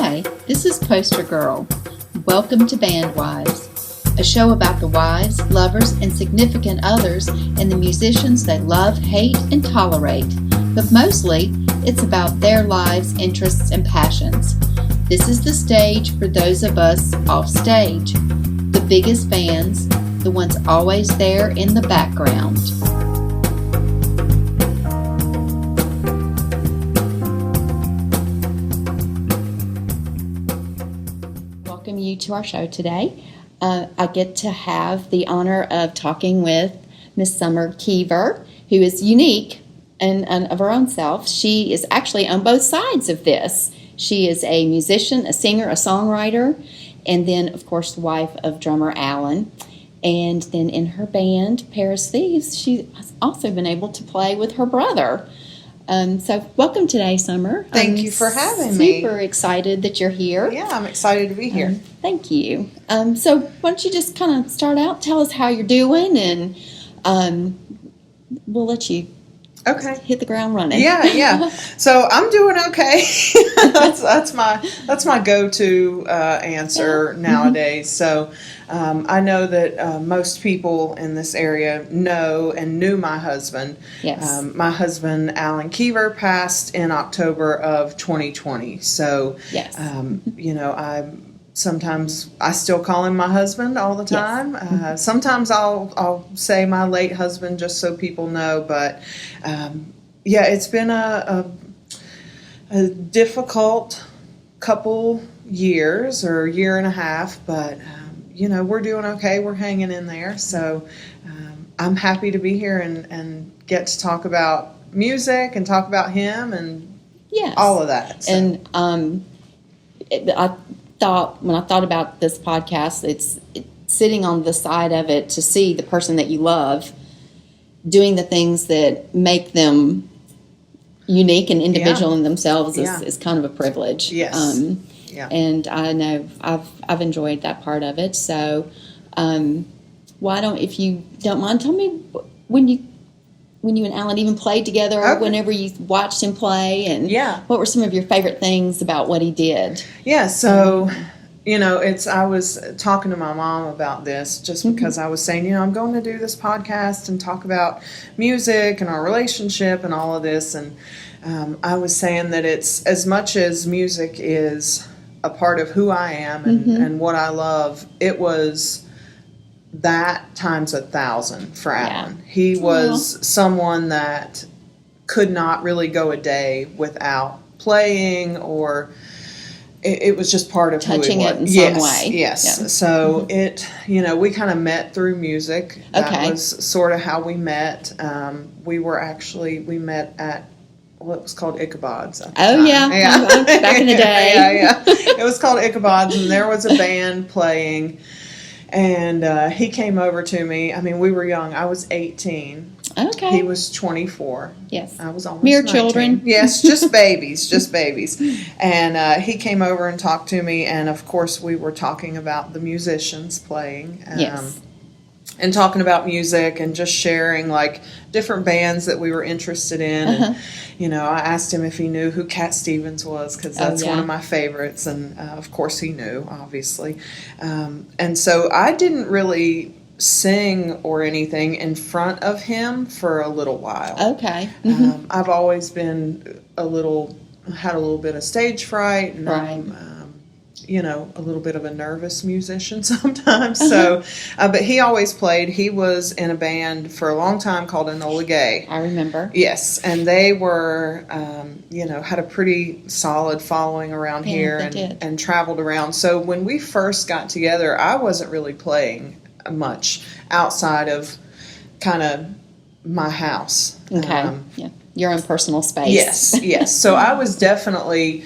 Hi, this is Poster Girl. Welcome to Band Wives, a show about the wives, lovers, and significant others and the musicians they love, hate, and tolerate. But mostly, it's about their lives, interests, and passions. This is the stage for those of us off stage, the biggest fans, the ones always there in the background. Welcome you to our show today. I get to have the honor of talking with Miss Summer Keever, who is unique and of her own self. She is actually on both sides of this. She is a musician, a singer, a songwriter, and then, of course, the wife of drummer Alan. And then in her band, Paris Thieves, she has also been able to play with her brother. So welcome today, Summer. Thank you for having me. Super excited that you're here. Yeah, I'm excited to be here. Thank you. So why don't you just kind of start out, tell us how you're doing, and we'll let you hit the ground running. Yeah. So I'm doing okay. that's my go-to answer nowadays. So I know that most people in this area know and knew my husband. Yes. My husband, Alan Keever, passed in October of 2020. So, yes. Sometimes I still call him my husband all the time. Yes. Sometimes I'll say my late husband just so people know. But it's been a difficult couple years or year and a half. But we're doing okay. We're hanging in there. So I'm happy to be here and get to talk about music and talk about him and all of that. So. And when I thought about this podcast, it's sitting on the side of it to see the person that you love doing the things that make them unique and individual in themselves is kind of a privilege. Yes. And I know I've enjoyed that part of it. So if you don't mind, tell me when you and Alan even played together, or whenever you watched him play, and what were some of your favorite things about what he did? Yeah, so, I was talking to my mom about this just because I was saying, I'm going to do this podcast and talk about music and our relationship and all of this, and I was saying that it's as much as music is a part of who I am and what I love, it was that times 1,000 for Alan. He was someone that could not really go a day without playing, or it was just part of touching who he was. It in some way. Yes. Yeah. So we kind of met through music. That was sort of how we met. We met at it was called Ichabod's. Back in the day. It was called Ichabod's, and there was a band playing. And he came over to me. I mean, we were young. I was 18. Okay. He was 24. Yes. I was almost mere 19. Children. Yes, just babies, And he came over and talked to me, and of course we were talking about the musicians playing. Yes. And talking about music and just sharing like different bands that we were interested in. And, I asked him if he knew who Cat Stevens was, because that's one of my favorites. And of course he knew, obviously. And so I didn't really sing or anything in front of him for a little while. Okay. I've always been had a little bit of stage fright. And a little bit of a nervous musician sometimes. So, but he always played. He was in a band for a long time called Enola Gay. I remember. Yes, and they were, had a pretty solid following around here and traveled around. So when we first got together, I wasn't really playing much outside of kind of my house. Okay, your own personal space. Yes. So I was definitely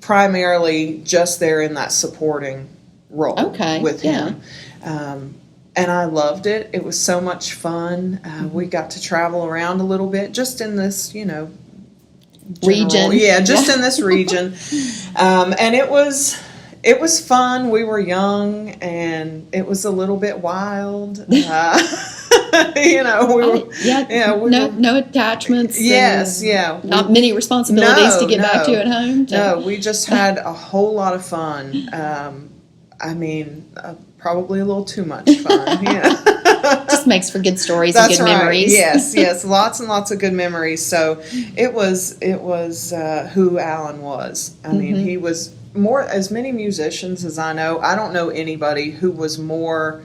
primarily just there in that supporting role with him. And I loved it. It was so much fun. We got to travel around a little bit just in this, region. Yeah, just in this region. And it was fun. We were young, and it was a little bit wild. You know, no attachments. Yes, not many responsibilities to get back to at home. No, we just had a whole lot of fun. Probably a little too much fun. Just makes for good stories That's and good right. memories. Yes, lots and lots of good memories. So it was who Alan was. I mean, he was more, as many musicians as I know. I don't know anybody who was more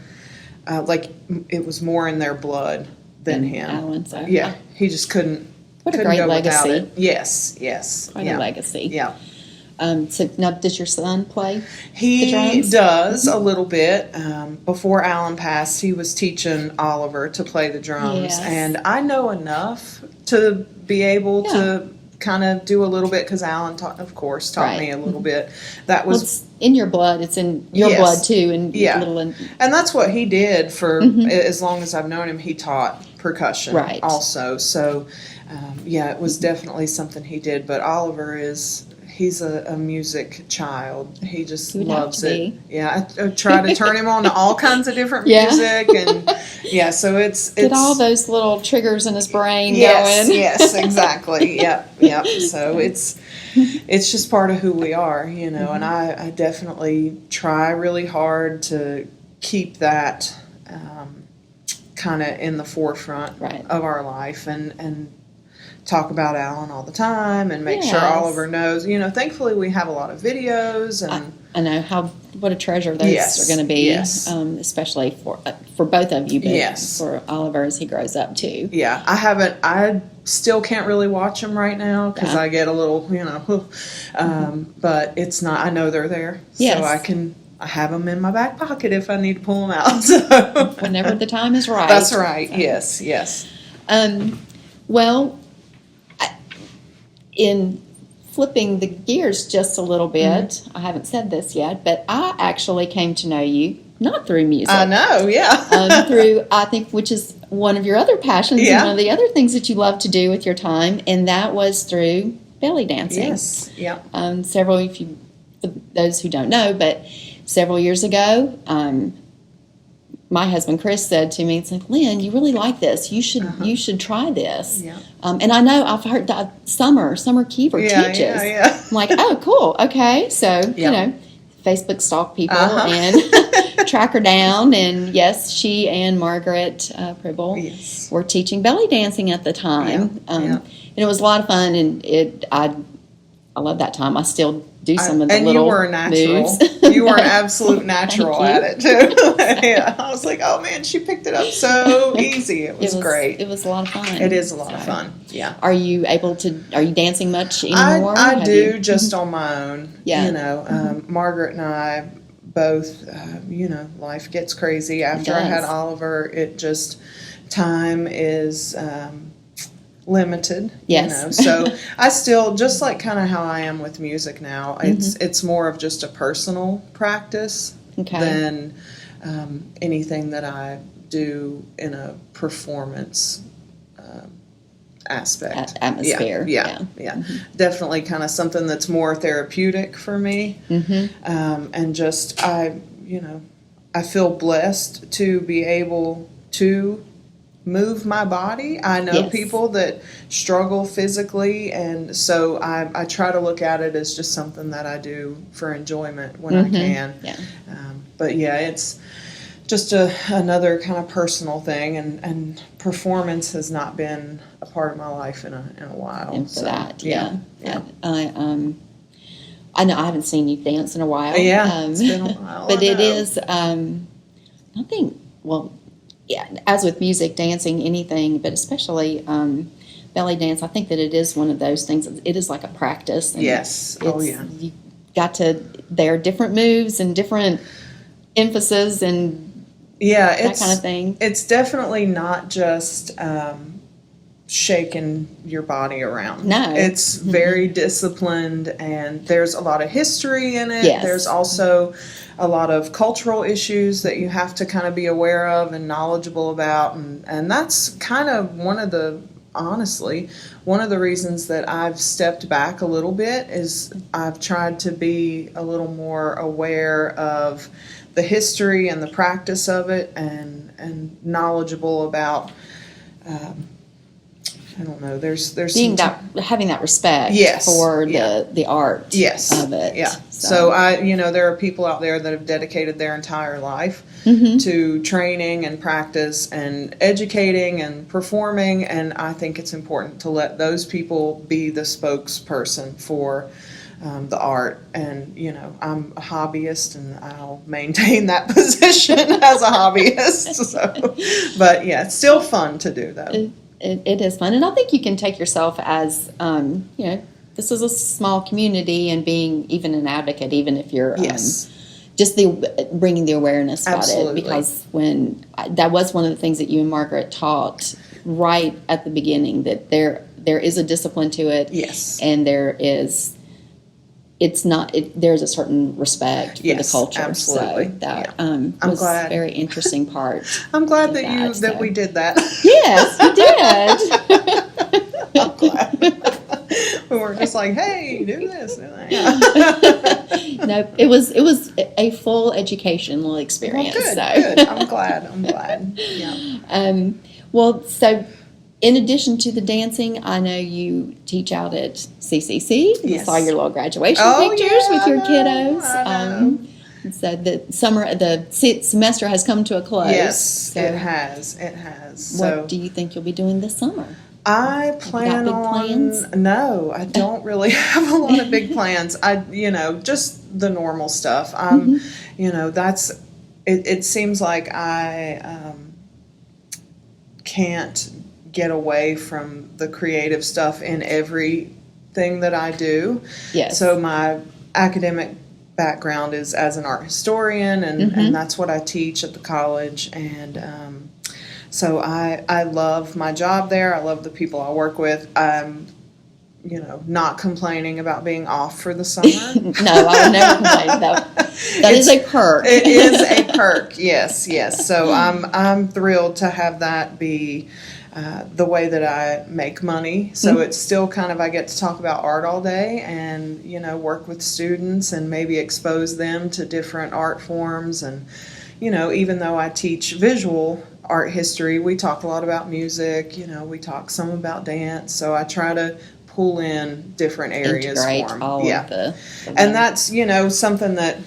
it was more in their blood than him. Alan, so. Yeah, he just couldn't. What a couldn't great go legacy! Without it. Yes, quite a legacy. Yeah. So now, does your son play He the drums? does a little bit. Before Alan passed, he was teaching Oliver to play the drums, Yes. and I know enough to be able to kind of do a little bit because Alan, taught me a little bit. That was it's in your blood. It's in your blood too, and and that's what he did for as long as I've known him. He taught percussion also, so it was definitely something he did. But Oliver he's a music child. He just loves it. Yeah, I try to turn him on to all kinds of different music, and so it's get all those little triggers in his brain going. Yes, exactly. Yep. So it's just part of who we are, and I definitely try really hard to keep that kind of in the forefront of our life, and talk about Alan all the time and make sure Oliver knows. Thankfully we have a lot of videos, and I know what a treasure those are going to be, especially for both of you, but for Oliver as he grows up too. Yeah, I still can't really watch them right now because I get a little, but it's not. I know they're there, so I have them in my back pocket if I need to pull them out. So. Whenever the time is right. That's right. So. Yes. Well. In flipping the gears just a little bit, I haven't said this yet, but I actually came to know you not through music. I know, through, I think, which is one of your other passions and one of the other things that you love to do with your time, and that was through belly dancing. Yes, yeah. For those who don't know, but several years ago, my husband Chris said to me, "It's like, Lynn, you really like this. You should try this." Yeah. And I know I've heard that Summer Keever teaches. Yeah. I'm like, oh, cool. Okay, so Facebook stalk people and track her down, and yes, she and Margaret Pribble were teaching belly dancing at the time, and it was a lot of fun, and I love that time. I still do some of the little you were a natural. moves. You were an absolute natural at it too. I was like, oh man, she picked it up so easy. It was great. It was a lot of fun. It is a lot of fun. Yeah. Are you dancing much anymore? I do just on my own. Yeah. Margaret and I both, life gets crazy. After I had Oliver, time is limited, so I still, just like kind of how I am with music now, it's more of just a personal practice than anything that I do in a performance aspect. Atmosphere. Yeah. Definitely kind of something that's more therapeutic for me. And just, I feel blessed to be able to move my body. I know people that struggle physically, and so I try to look at it as just something that I do for enjoyment when I can. But it's just another kind of personal thing, and performance has not been a part of my life in a while. And for that, I know I haven't seen you dance in a while. It's been a while. But it is, I think, as with music, dancing, anything, but especially belly dance, I think that it is one of those things. It is like a practice. And you got to. There are different moves and different emphasis and that kind of thing. It's definitely not just shaking your body around. No, it's very disciplined, and there's a lot of history in it. Yes. There's also a lot of cultural issues that you have to kind of be aware of and knowledgeable about, and that's kind of one of the reasons that I've stepped back a little bit is I've tried to be a little more aware of the history and the practice of it, and knowledgeable about. I don't know. There's being having that respect yes, for the art yes, of it. Yeah. So there are people out there that have dedicated their entire life to training and practice and educating and performing, and I think it's important to let those people be the spokesperson for the art. And I'm a hobbyist, and I'll maintain that position as a hobbyist. So, but yeah, it's still fun to do though. It is fun, and I think you can take yourself as, this is a small community, and being even an advocate, even if you're just bringing the awareness about Absolutely. it. Because that was one of the things that you and Margaret taught right at the beginning, that there is a discipline to it, yes, and there's a certain respect for the culture. Absolutely. So that I'm was glad. a very interesting part. I'm glad that we did that. Yes, we did. I'm glad. We weren't just like, hey, do this. Do that. No, it was a full educational experience. Well, good. I'm glad. Yeah. Well, so in addition to the dancing, I know you teach out at CCC. Yes. I saw your little graduation pictures with your kiddos. So the semester has come to a close. Yes, so it has. What do you think you'll be doing this summer? I plan on plans? No, I don't really have a lot of big plans. Just the normal stuff. That's it seems like I can't get away from the creative stuff in everything that I do. Yes. So my academic background is as an art historian, and that's what I teach at the college, and so I love my job there. I love the people I work with. I'm not complaining about being off for the summer. No, I would never complain. That is a perk. It is a perk. Yes. So I'm thrilled to have that be the way that I make money. So it's still kind of, I get to talk about art all day, and work with students and maybe expose them to different art forms. And even though I teach visual art history, we talk a lot about music. We talk some about dance. So I try to pull in different areas Integrate for them. All of the and that's something that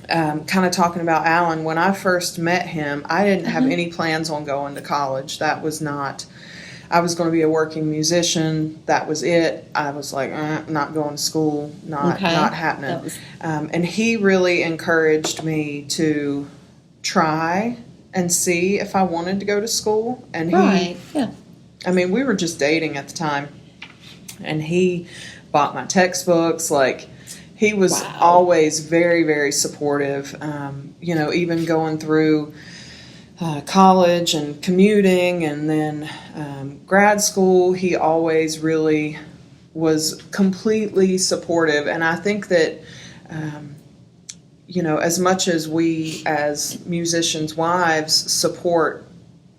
kind of talking about Alan. When I first met him, I didn't have any plans on going to college. That was not. I was going to be a working musician. That was it. I was like, not going to school, not happening. And he really encouraged me to try and see if I wanted to go to school. And we were just dating at the time, and he bought my textbooks. Like, he was always very, very supportive. Even going through college and commuting, and then grad school, he always really was completely supportive. And I think that, as much as we as musicians' wives support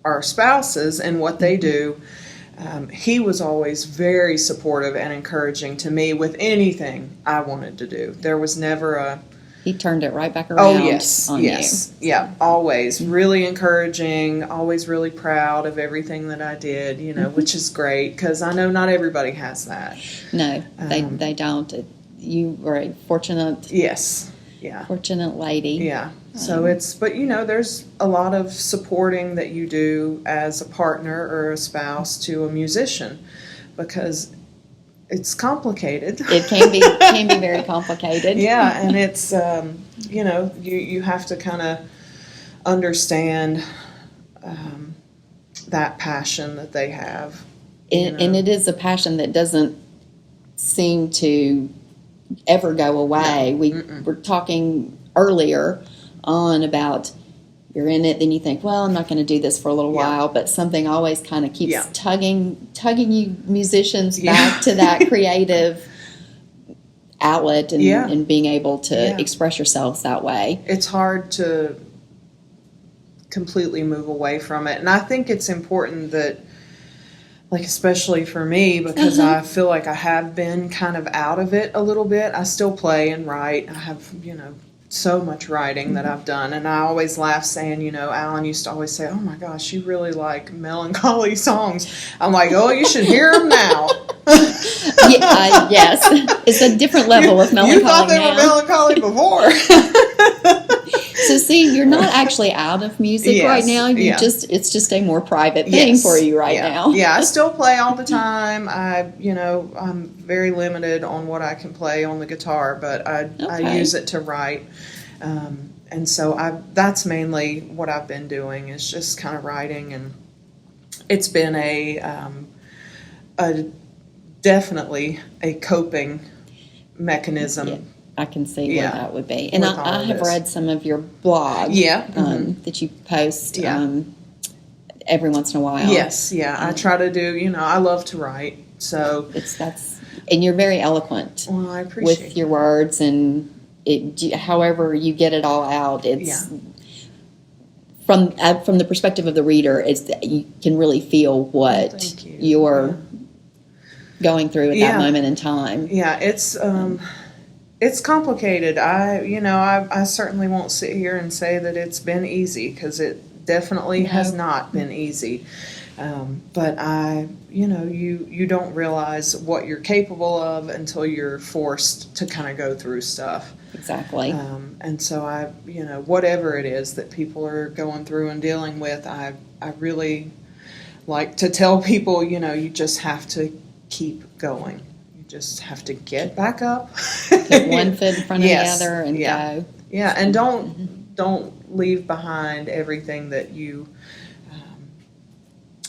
our spouses and what they do, he was always very supportive and encouraging to me with anything I wanted to do. There was never He turned it right back around on you. Yeah, always. Really encouraging, always really proud of everything that I did, which is great, because I know not everybody has that. No, they don't. You were a fortunate... Yes. Yeah. Fortunate lady. Yeah. So there's a lot of supporting that you do as a partner or a spouse to a musician, because it's complicated. It can be very complicated. Yeah, and it's you have to kind of understand that passion that they have. And it is a passion that doesn't seem to ever go away. We were talking earlier on about, you're in it, then you think, well, I'm not going to do this for a little while, but something always kind of keeps tugging you musicians back to that creative outlet and being able to express yourselves that way. It's hard to completely move away from it, and I think it's important that, like, especially for me, because I feel like I have been kind of out of it a little bit. I still play and write. I have, so much writing that I've done, and I always laugh saying, Alan used to always say, "Oh my gosh, you really like melancholy songs." I'm like, "Oh, you should hear them now." Yes, it's a different level of melancholy. You thought they were melancholy before. So see, you're not actually out of music right now. It's just a more private thing for you now. Yeah, I still play all the time. I'm very limited on what I can play on the guitar, but I use it to write. And so that's mainly what I've been doing, is just kind of writing, and it's been definitely a coping mechanism. Yeah, I can see what that would be. And I have read some of your blog that you post every once in a while. Yes, I try to do, I love to write. So and you're very eloquent. Well, I appreciate with your words, and however you get it all out, it's from the perspective of the reader, you can really feel what you're going through at that moment in time. Yeah, it's complicated. I certainly won't sit here and say that it's been easy, because it definitely has not been easy. But you don't realize what you're capable of until you're forced to kind of go through stuff. Exactly. And so whatever it is that people are going through and dealing with, I really like to tell people, you just have to keep going. You just have to get back up. Put one foot in front of the other and go. Yeah, and don't leave behind everything that you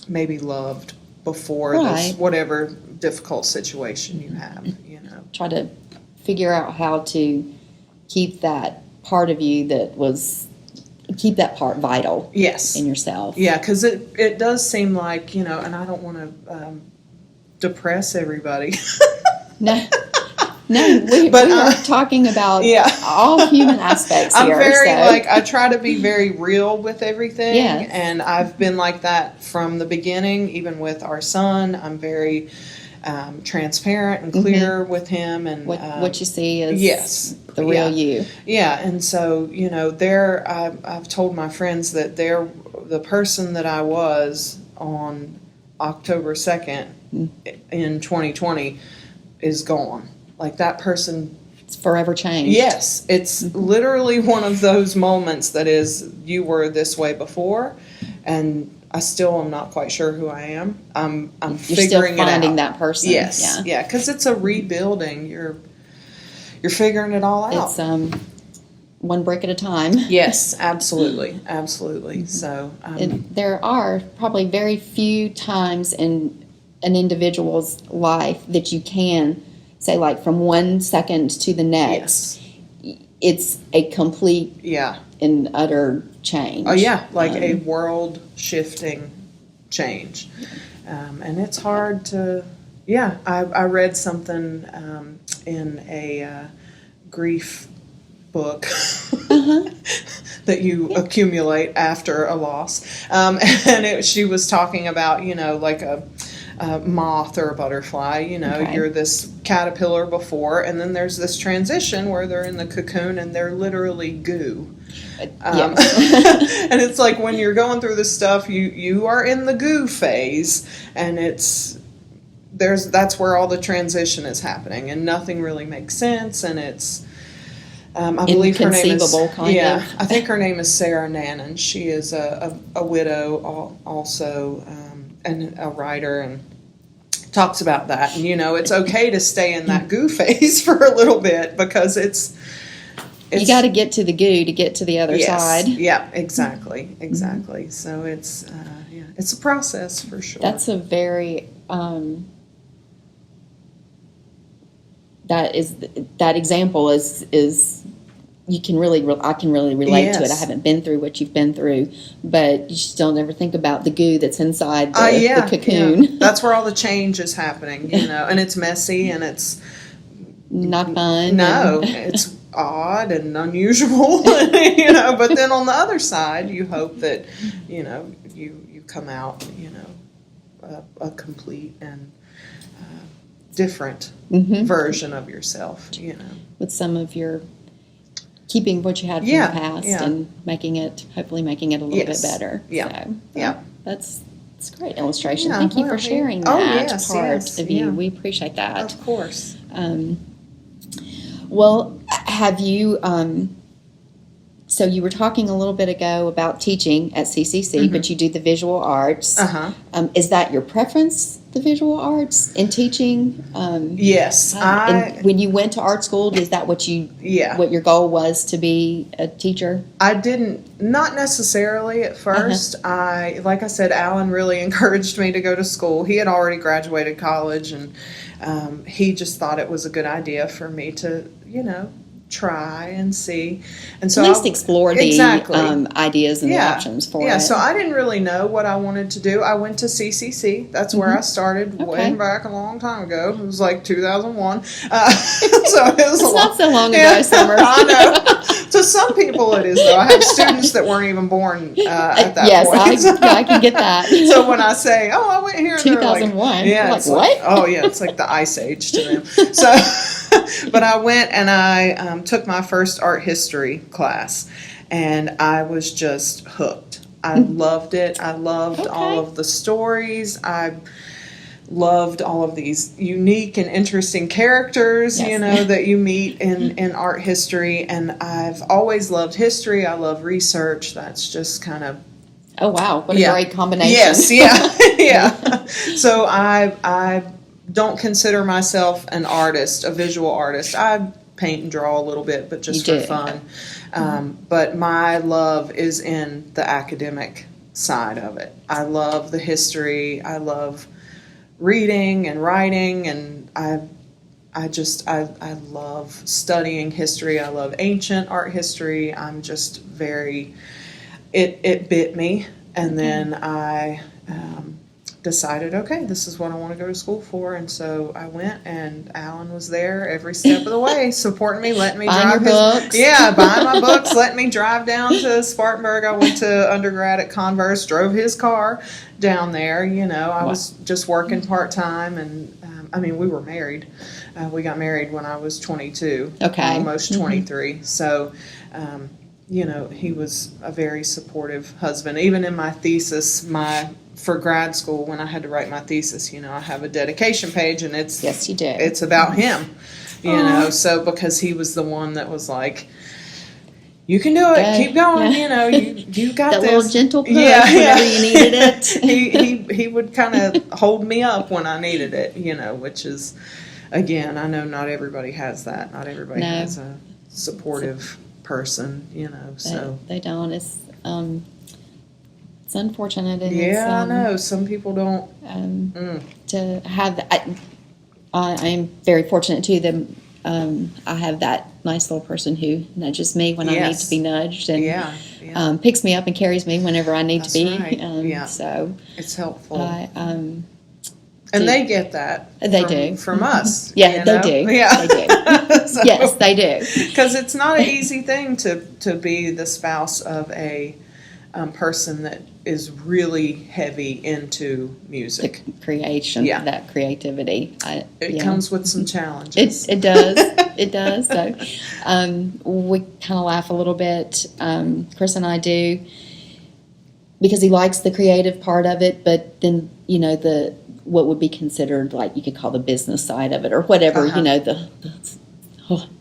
maybe loved before this whatever difficult situation you have. Try to figure out how to keep that part of you keep that part vital. Yes. In yourself. Yeah, because it does seem like, and I don't want to depress everybody. No, we are talking about all human aspects here. I try to be very real with everything. Yes. And I've been like that from the beginning, even with our son. I'm very transparent and clear with him. And what you see is the real you. Yeah, and so, I've told my friends that the person that I was on October 2nd in 2020 is gone. Like, that person, it's forever changed. Yes, it's literally one of those moments that is, you were this way before, and I still am not quite sure who I am. I'm You're figuring still it out. finding that person. Yes, because it's a rebuilding. You're figuring it all out. It's one brick at a time. Yes, absolutely. So, and there are probably very few times in an individual's life that you can say, like, from 1 second to the next, it's a complete and utter change. Oh, yeah, like a world-shifting change. And it's hard to, I read something in a grief book that you accumulate after a loss. And she was talking about, like a moth or a butterfly, you're this caterpillar before, and then there's this transition where they're in the cocoon and they're literally goo. And it's like, when you're going through this stuff, you are in the goo phase, and that's where all the transition is happening, and nothing really makes sense, and it's I believe her name is I think her name is Sarah Nannon. She is a widow also, and a writer, and talks about that. And it's okay to stay in that goo phase for a little bit, because it's you got to get to the goo to get to the other side. Yeah, exactly. So it's it's a process for sure. That's a very that example is I can really relate to it. I haven't been through what you've been through, but you just don't ever think about the goo that's inside the cocoon. Yeah. That's where all the change is happening, and it's messy, and it's not fun. No, it's odd and unusual, but then on the other side, you hope that, you come out, a complete and different version of yourself, with some of your keeping what you had from the past and hopefully making it a little bit better. Yeah. So, that's great illustration. Thank you for sharing that part of you. We appreciate that. Of course. Well, have you, so you were talking a little bit ago about teaching at CCC, but you do the visual arts. Is that your preference, the visual arts, in teaching? Yes. When you went to art school, is that what your goal was, to be a teacher? I not necessarily at first. Like I said, Alan really encouraged me to go to school. He had already graduated college, and he just thought it was a good idea for me to, try and see, and so at least explore the ideas and the options for it. Yeah, so I didn't really know what I wanted to do. I went to CCC. That's where I started way back a long time ago. It was like 2001. So it was not so long ago, Summer. I know. To some people it is, though. I have students that weren't even born at that point. Yes, I can get that. So when I say, I went here, 2001. Yeah, like, what? It's like the Ice Age to them. So, but I went and I took my first art history class, and I was just hooked. I loved it. I loved all of the stories. I loved all of these unique and interesting characters, that you meet in art history. And I've always loved history. I love research. That's just kind of... Oh, wow. What a great combination. Yes, yeah. So I don't consider myself an artist, a visual artist. I paint and draw a little bit, but just for fun. But my love is in the academic side of it. I love the history. I love reading and writing, and I love studying history. I love ancient art history. I'm just it bit me, and then I decided, okay, this is what I want to go to school for. And so I went, and Alan was there every step of the way, supporting me, letting me drive books. Buying my books, letting me drive down to Spartanburg. I went to undergrad at Converse, drove his car down there. I was just working part-time, and we were married. We got married when I was 22, almost 23. So, he was a very supportive husband. Even in my thesis, for grad school, when I had to write my thesis, I have a dedication page, and it's yes, you do. It's about him, So because he was the one that was like, you can do it, keep going, you got that this. Little gentle push whenever you needed it. he would kind of hold me up when I needed it, which is, again, I know not everybody has that. Not everybody has a supportive person, So they don't. It's unfortunate. And I know some people don't to have that. I'm very fortunate too that I have that nice little person who nudges me when I need to be nudged, and picks me up and carries me whenever I need to be. Right. So it's helpful. And they get that. They do from us. Yeah, they do. Yeah, they do. So, yes, they do. Because it's not an easy thing to be the spouse of a person that is really heavy into music. The creation, that creativity. It comes with some challenges. It does. It does. So we kind of laugh a little bit. Chris and I do, because he likes the creative part of it, but then, what would be considered, like, you could call the business side of it or whatever,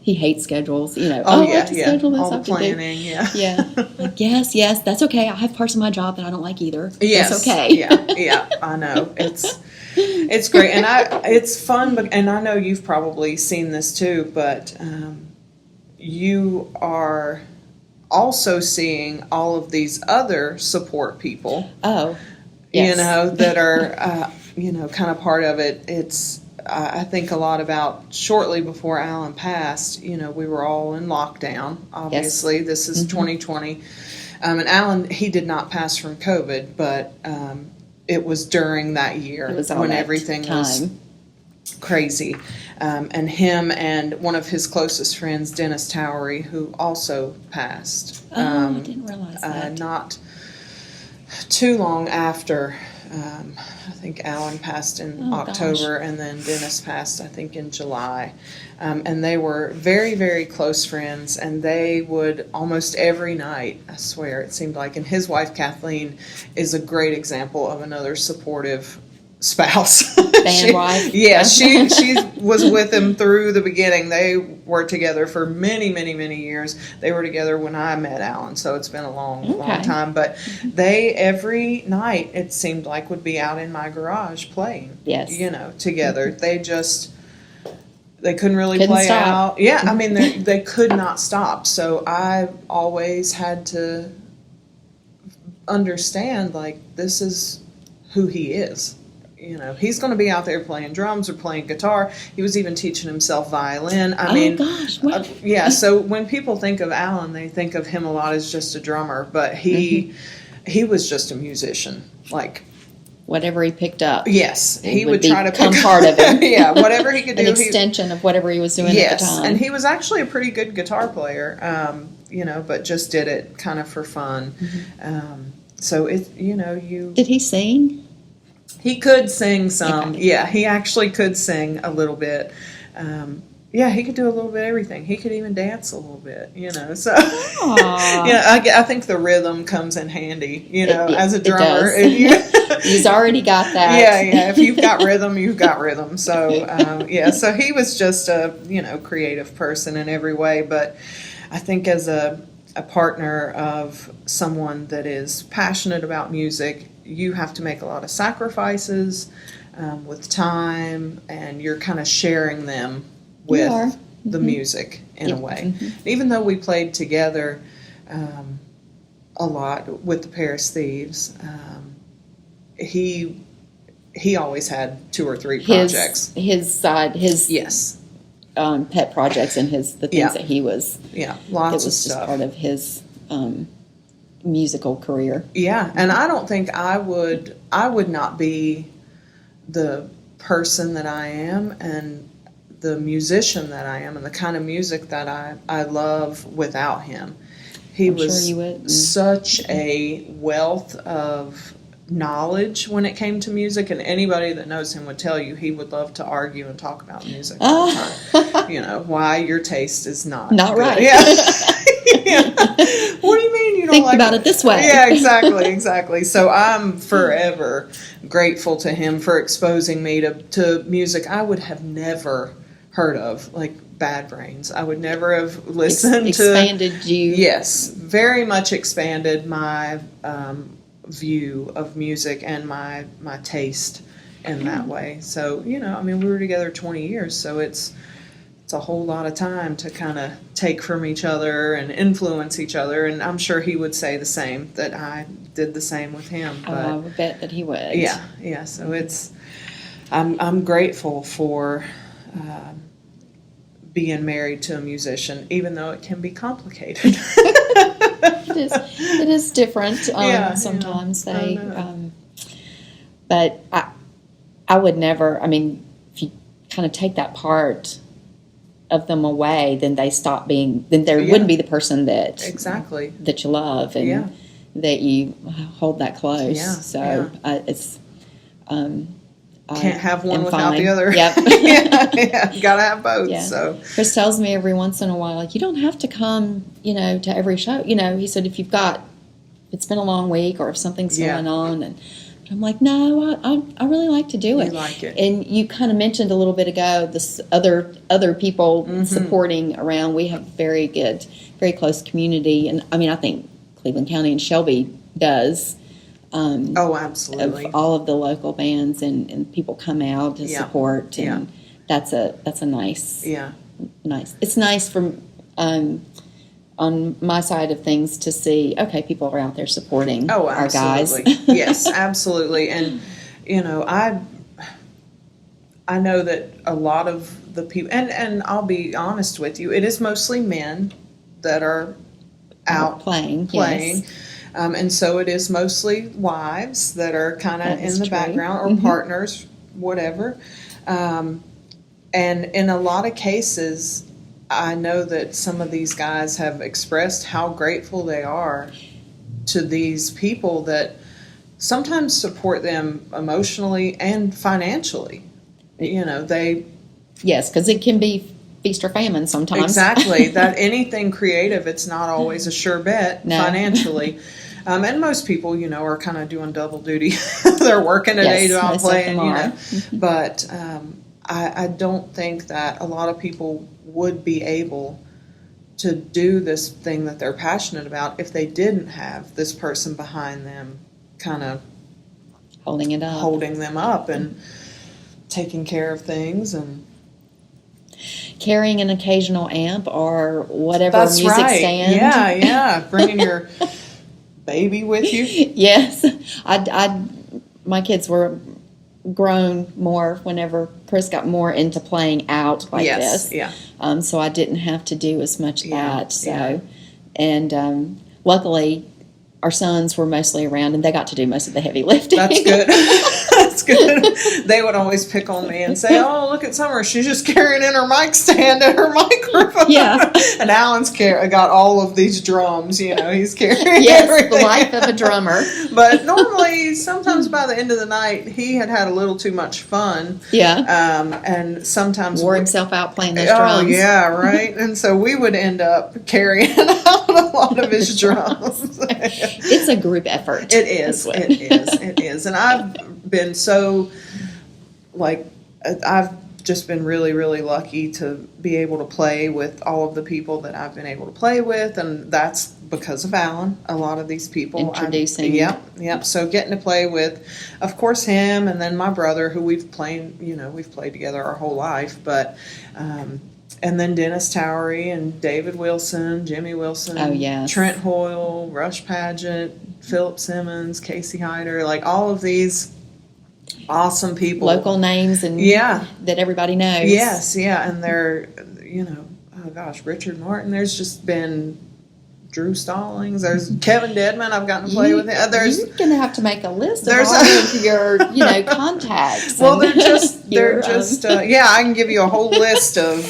he hates schedules, I have to schedule this, all the planning, Like, yes, that's okay. I have parts of my job that I don't like either. Yes, that's okay. I know. It's great, and it's fun, and I know you've probably seen this too, but you are also seeing all of these other support people. Oh, yes. That are, kind of part of it. I think a lot about shortly before Alan passed, we were all in lockdown, obviously. Yes. This is 2020. And Alan, he did not pass from COVID, but it was during that year when everything was crazy. And him and one of his closest friends, Dennis Towery, who also passed. I didn't realize that. Not too long after I think Alan passed in Oh, October, and then Dennis passed, I think, in July. And they were very, very close friends, and they would almost every night, I swear, it seemed like. And his wife, Kathleen, is a great example of another supportive spouse. Band wife? Yeah, she was with him through the beginning. They were together for many, many, many years. They were together when I met Alan, so it's been a long, long time. But they, every night, it seemed like, would be out in my garage playing. Yes. You know, together. They just... They couldn't really Couldn't play stop. out. Yeah, I mean, they could not stop. So I always had to understand, like, this is who he is. You know, he's going to be out there playing drums or playing guitar. He was even teaching himself violin. I mean, gosh, what? Yeah. So when people think of Alan, they think of him a lot as just a drummer, but he was just a musician. Like, whatever he picked up. yes, he would try to become part of him. Yeah, whatever he could do. An extension of whatever he was doing at the time. And he was actually a pretty good guitar player, you know, but just did it kind of for fun. So it, you know, Did he sing? He could sing some. Okay. Yeah, he actually could sing a little bit. Yeah, he could do a little bit of everything. He could even dance a little bit, you know. So, I think the rhythm comes in handy, you know, as a drummer. He's already got that. Yeah. If you've got rhythm, you've got rhythm. So, so he was just a, you know, creative person in every way. But I think as a partner of someone that is passionate about music, you have to make a lot of sacrifices with time, and you're kind of sharing them with the music in a way. Even though we played together a lot with the Paris Thieves, he always had 2 or 3 projects. His Yes. Pet projects and the things that he was. Yeah, lots of stuff. It was just stuff. part of his musical career. Yeah, and I don't think I would not be the person that I am and the musician that I am and the kind of music that I love without him. He was such a wealth of knowledge when it came to music, and anybody that knows him would tell you he would love to argue and talk about music all the time. You know, why your taste is not good. Right. Yeah. Yeah. What do you mean you don't think like about it this way? Yeah, exactly. So I'm forever grateful to him for exposing me to music I would have never heard of, like Bad Brains. I would never have listened expanded you. Yes, very much expanded my view of music and my taste in that way. So, you know, I mean, we were together 20 years, so it's a whole lot of time to kind of take from each other and influence each other, and I'm sure he would say the same, that I did the same with him. But I would bet that he would. Yeah. So I'm grateful for being married to a musician, even though it can be complicated. It is different. Sometimes they, but I would never. I mean, if you kind of take that part of them away, then they stop being. Then there wouldn't be the person that that you love and that you hold that close. Yeah. So it's. Can't have one without fine. the other. Yep. You gotta have both. Yeah. So Chris tells me every once in a while, like, you don't have to come, you know, to every show. You know, he said, if it's been a long week or if something's going on, and I'm like, no, I really like to do it. You like it. And you kind of mentioned a little bit ago this other people supporting around. We have very good, very close community, and I mean, I think Cleveland County and Shelby does. Absolutely. Of all of the local bands and people come out to support, and that's a nice. It's nice from on my side of things to see, okay, people are out there supporting our guys. Yes, absolutely. And you know, I know that a lot of the people, and I'll be honest with you, it is mostly men that are out playing. Yes. And so it is mostly wives that are kind of in the background, or partners, whatever. And in a lot of cases, I know that some of these guys have expressed how grateful they are to these people that sometimes support them emotionally and financially. Yes, because it can be feast or famine sometimes. Exactly. That anything creative, it's not always a sure bet financially. And most people, are kind of doing double duty. They're working a day job, playing, But I don't think that a lot of people would be able to do this thing that they're passionate about if they didn't have this person behind them kind of holding them up and taking care of things and carrying an occasional amp or whatever That's music right. stand. Yeah. Bringing your baby with you. Yes. My kids were grown more whenever Chris got more into playing out like this. Yeah. So I didn't have to do as much of that. So, yeah. And luckily, our sons were mostly around, and they got to do most of the heavy lifting. That's good. That's good. They would always pick on me and say, "Oh, look at Summer. She's just carrying in her mic stand and her microphone." Yeah. And Alan's got all of these drums. He's carrying everything. The life of a drummer. But normally, sometimes by the end of the night, he had a little too much fun. Yeah. And sometimes wore himself out playing those drums. Oh, yeah, right. And so we would end up carrying out a lot of his drums. It's a group effort. It is. It is. And I've been I've just been really, really lucky to be able to play with all of the people that I've been able to play with. And that's because of Alan. A lot of these people. Introducing. Yep. So getting to play with, of course, him and then my brother, who we've played together our whole life. But, and then Dennis Towery and David Wilson, Jimmy Wilson, Trent Hoyle, Rush Paget, Philip Simmons, Casey Hyder, all of these awesome people. Local names and that everybody knows. Yes, and they're, Richard Martin. There's just been Drew Stallings. There's Kevin Dedman. I've gotten to play with him. You're going to have to make a list of all of your, contacts. Well, they're just, I can give you a whole list of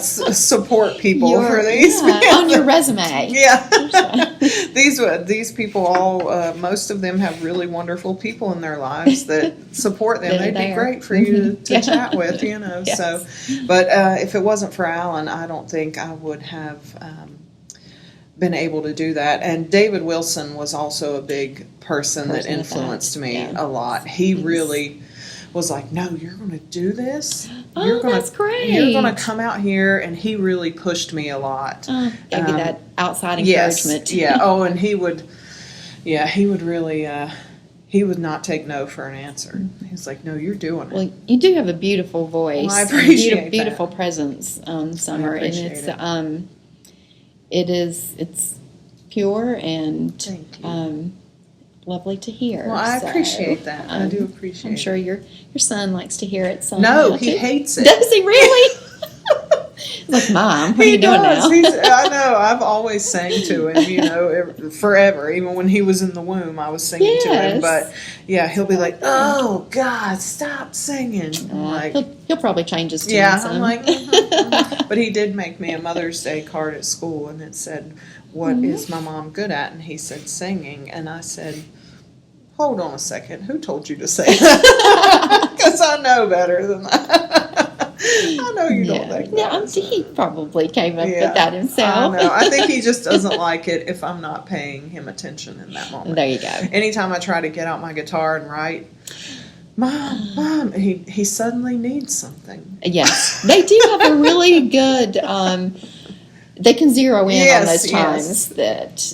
support people for these. On your resume. Yeah. These people all, most of them have really wonderful people in their lives that support them. They'd be great for you to chat with, Yes. So, but if it wasn't for Alan, I don't think I would have been able to do that. And David Wilson was also a big person that influenced me a lot. He really was like, "No, you're going to do this. That's great. You're going to come out here." And he really pushed me a lot. Gave you that outside encouragement. Yes. Oh, and he would really, he would not take no for an answer. He's like, "No, you're doing it." Well, you do have a beautiful voice. Well, I appreciate beautiful presence, Summer, and it's pure and lovely to hear. Well, I appreciate that. I do appreciate it. I'm sure your son likes to hear it. No, he hates it. Does he really? Like, Mom, what are you doing now? I know. I've always sang to him, forever. Even when he was in the womb, I was singing to him. But, he'll be like, "Oh, God, stop singing." He'll probably change his tune. Yeah, I'm like, But he did make me a Mother's Day card at school, and it said, "What is my mom good at?" And he said, "Singing." And I said, "Hold on a second. Who told you to say that?" Because I know better than that. I know you don't think that. He probably came up with that himself. I know. I think he just doesn't like it if I'm not paying him attention in that moment. There you go. Anytime I try to get out my guitar and write, Mom, he suddenly needs something. Yes. They do have a really good, they can zero in on those times that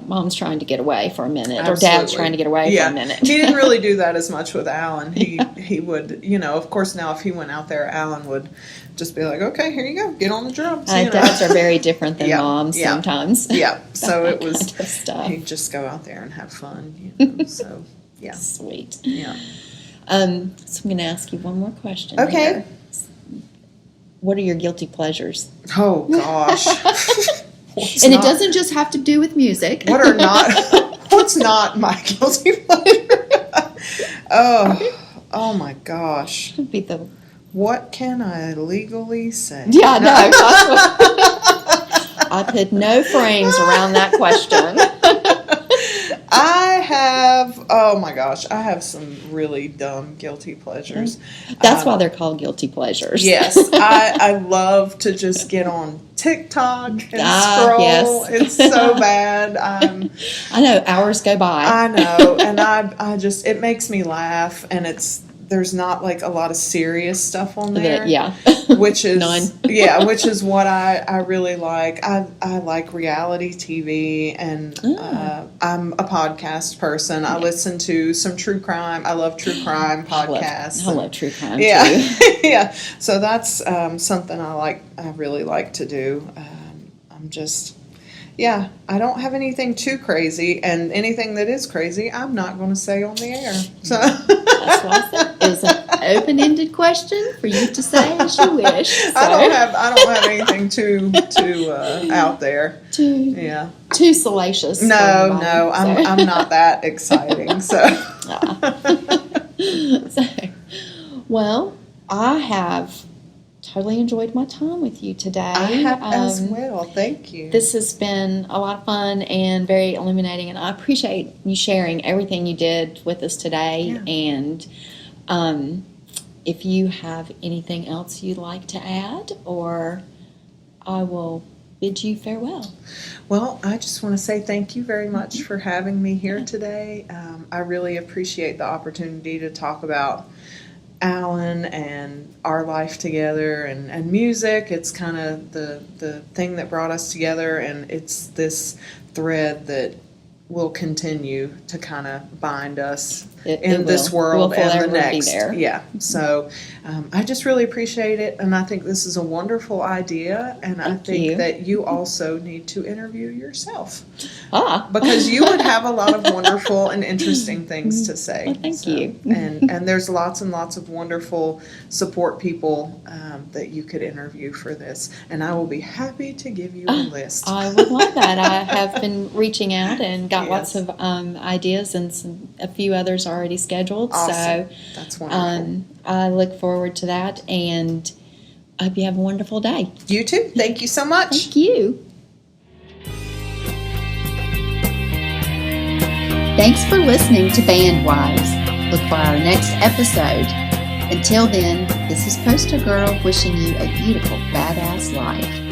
Mom's trying to get away for a minute. Absolutely. Or Dad's trying to get away for a minute. He didn't really do that as much with Alan. He would, of course, now if he went out there, Alan would just be like, "Okay, here you go, get on the drums." Dads are very different than moms sometimes. Yeah, so it was, kind of stuff. He'd just go out there and have fun, so, yeah. Sweet. Yeah. So I'm going to ask you one more question. Okay. Here. What are your guilty pleasures? Oh, gosh. It doesn't just have to do with music. What's not my guilty pleasure? Oh my gosh. What can I legally say? Yeah, no. I put no frames around that question. I oh my gosh, I have some really dumb guilty pleasures. That's why they're called guilty pleasures. Yes, I love to just get on TikTok and scroll. Yes. It's so bad. I know, hours go by. I know, and I just, it makes me laugh, and there's not like a lot of serious stuff on there. Yeah. Which is none. Yeah, which is what I really like. I like reality TV, and I'm a podcast person. I listen to some true crime. I love true crime podcasts. I love true crime Yeah. too. Yeah. So that's something I really like to do. I'm just, yeah, I don't have anything too crazy, and anything that is crazy, I'm not going to say on the air. So that's why I said it was an open-ended question for you to say as you wish. So. I don't have anything too out there. Too salacious. No, I'm not that exciting. So. Well, I have totally enjoyed my time with you today. I have as well. Thank you. This has been a lot of fun and very illuminating, and I appreciate you sharing everything you did with us today. Yeah. And if you have anything else you'd like to add, or I will bid you farewell. Well, I just want to say thank you very much for having me here today. I really appreciate the opportunity to talk about Alan and our life together and music. It's kind of the thing that brought us together, and it's this thread that will continue to kind of bind us in this world and the next. Yeah. So I just really appreciate it, and I think this is a wonderful idea, and I think that you also need to interview yourself. Because you would have a lot of wonderful and interesting things to say. Well, thank you. And there's lots and lots of wonderful support people that you could interview for this, and I will be happy to give you a list. I would like that. I have been reaching out and got lots of ideas, and a few others already scheduled. Awesome. So that's wonderful. I look forward to that, and I hope you have a wonderful day. You too. Thank you so much. Thank you. Thanks for listening to Bandwise. Look for our next episode. Until then, this is Poster Girl wishing you a beautiful, badass life.